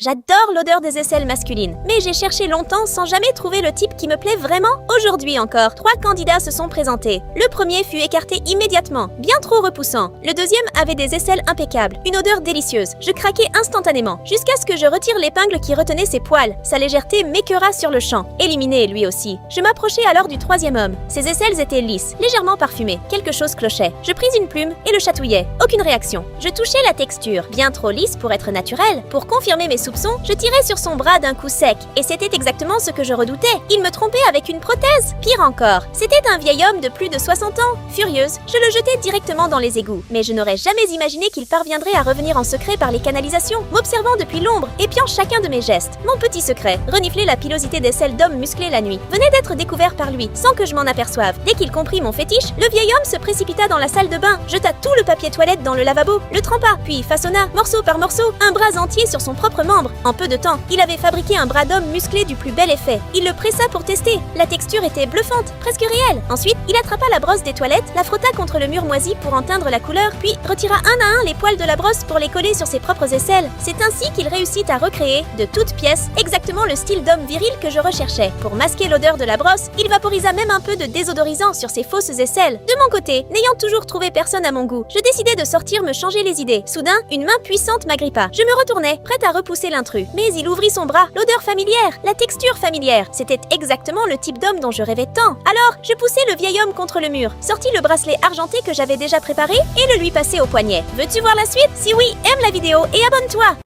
J'adore l'odeur des aisselles masculines, mais j'ai cherché longtemps sans jamais trouver le type qui me plaît vraiment. Aujourd'hui encore, 3 candidats se sont présentés. Le premier fut écarté immédiatement, bien trop repoussant. Le deuxième avait des aisselles impeccables, une odeur délicieuse. Je craquai instantanément, jusqu'à ce que je retire l'épingle qui retenait ses poils. Sa légèreté m'écœura sur le champ. Éliminé lui aussi. Je m'approchai alors du troisième homme. Ses aisselles étaient lisses, légèrement parfumées. Quelque chose clochait. Je pris une plume et le chatouillai. Aucune réaction. Je touchai la texture, bien trop lisse pour être naturelle. Pour confirmer mes soupçons, je tirai sur son bras d'un coup sec. Et c'était exactement ce que je redoutais. Il me trompait avec une prothèse. Pire encore, c'était un vieil homme de plus de 60 ans. Furieuse, je le jetai directement dans les égouts. Mais je n'aurais jamais imaginé qu'il parviendrait à revenir en secret par les canalisations, m'observant depuis l'ombre, épiant chacun de mes gestes. Mon petit secret, renifler la pilosité des selles d'hommes musclés la nuit, venait d'être découvert par lui, sans que je m'en aperçoive. Dès qu'il comprit mon fétiche, le vieil homme se précipita dans la salle de bain, jeta tout le papier toilette dans le lavabo, le trempa, puis façonna, morceau par morceau, un bras entier sur son propre membre. En peu de temps, il avait fabriqué un bras d'homme musclé du plus bel effet. Il le pressa pour tester. La texture était bluffante, presque réelle. Ensuite, il attrapa la brosse des toilettes, la frotta contre le mur moisi pour en teindre la couleur, puis retira un à un les poils de la brosse pour les coller sur ses propres aisselles. C'est ainsi qu'il réussit à recréer, de toutes pièces, exactement le style d'homme viril que je recherchais. Pour masquer l'odeur de la brosse, il vaporisa même un peu de désodorisant sur ses fausses aisselles. De mon côté, n'ayant toujours trouvé personne à mon goût, je décidai de sortir me changer les idées. Soudain, une main puissante m'agrippa. Je me retournai, prête à repousser l'intrus. Mais il ouvrit son bras, l'odeur familière, la texture familière. C'était exactement le type d'homme dont je rêvais tant. Alors, je poussai le vieil homme contre le mur, sortis le bracelet argenté que j'avais déjà préparé et le lui passai au poignet. Veux-tu voir la suite? Si oui, aime la vidéo et abonne-toi!